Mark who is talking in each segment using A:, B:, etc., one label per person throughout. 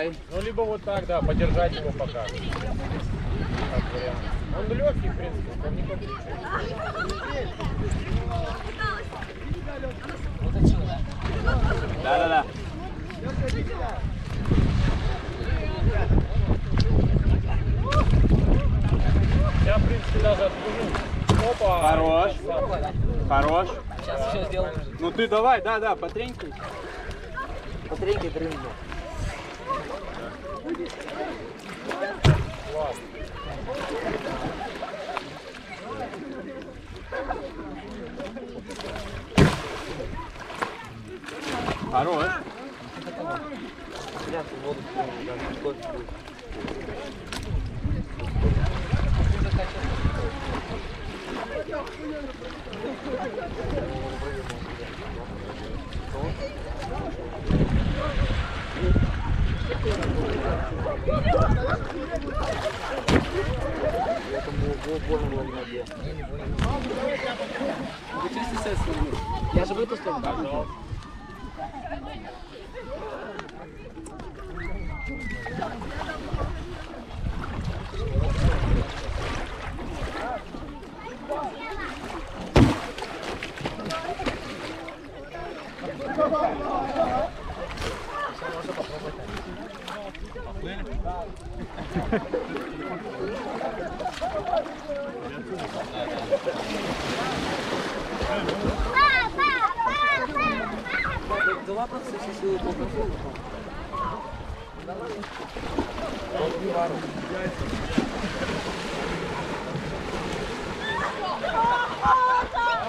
A: Давай.
B: Ну, либо вот так, да, подержать его пока. Как вариант. Он легкий, в принципе, он не комплекс.
A: Вот отсюда, да?
C: Да.
B: Я, в принципе, даже отпрыгну. Опа!
C: Хорош. Хорош.
A: Сейчас еще сделаем.
C: Ну ты давай, да, потренькай.
A: Потренькай дрынку.
B: Класс.
C: Хорош.
A: Прям в воду кофе будет. Больно было в ноге. Я же в эту сторону. Дала просто все силы по контролю.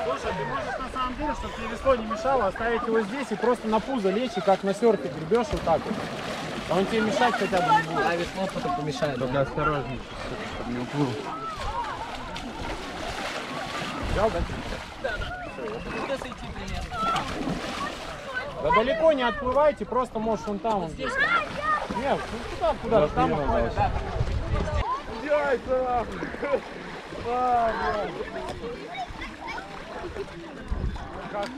B: Слушай, ты можешь на самом деле, чтобы тебе весло не мешало, оставить его здесь и просто на пузо лечь, и как на серфе гребешь вот так вот. А он тебе мешать хотя бы не будет.
A: А весло потом помешает.
C: Только осторожней, чтобы не уплыл.
B: Взял, да?
A: Куда сойти примерно?
B: Да далеко не отплывайте, просто можешь вон там. Здесь. Нет, ну куда там отплываешь. Яйца! Как?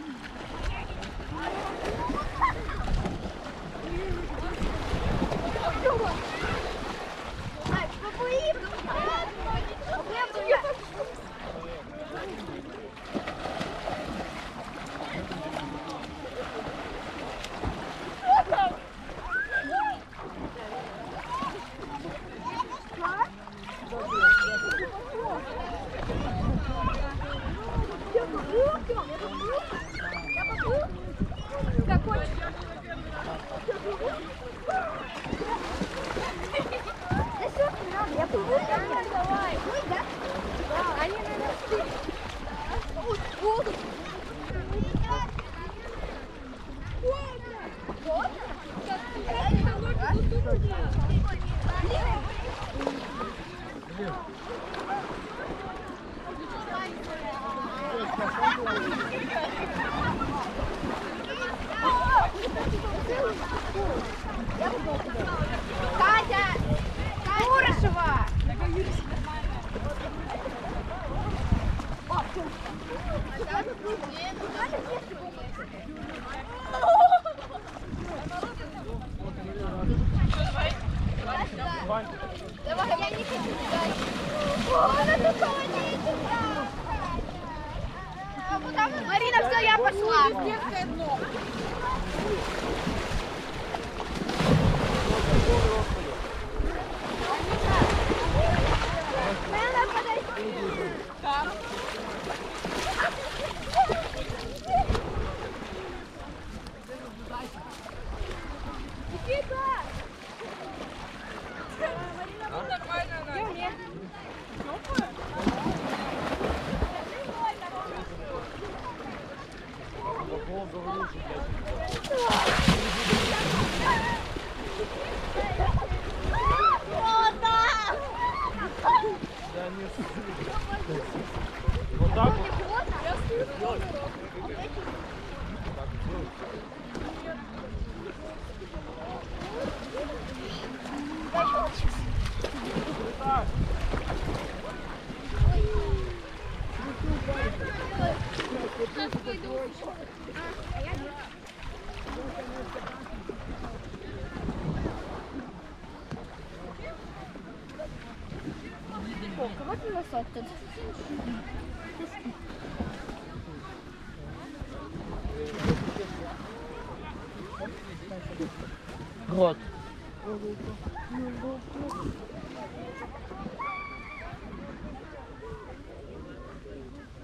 D: Катя! Курышева! Давай, я не хочу туда. Она тут холоднее. Марина, все, я пошла.
B: Вот так вот.
D: Вот носок тут.
A: Грот.